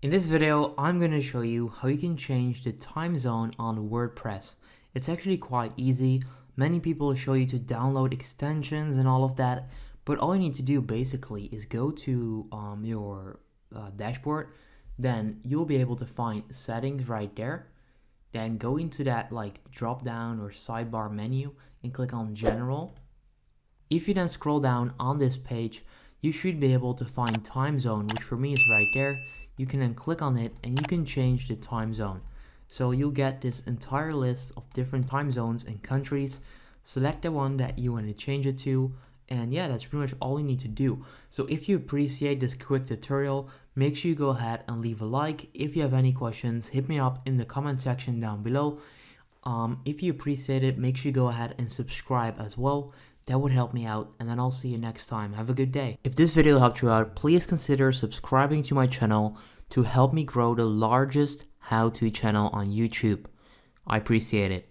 In this video, I'm going to show you how you can change the time zone on WordPress. It's actually quite easy. Many people show you to download extensions and all of that, but all you need to do basically is go to your dashboard. Then you'll be able to find settings right there. Then go into that drop down or sidebar menu and click on general. If you then scroll down on this page, you should be able to find time zone, which for me is right there. You can then click on it and you can change the time zone. So you'll get this entire list of different time zones and countries. Select the one that you want to change it to. And yeah, that's pretty much all you need to do. So if you appreciate this quick tutorial, make sure you go ahead and leave a like. If you have any questions, hit me up in the comment section down below. If you appreciate it, make sure you go ahead and subscribe as well. That would help me out, and then I'll see you next time. Have a good day. If this video helped you out, please consider subscribing to my channel to help me grow the largest how-to channel on YouTube. I appreciate it.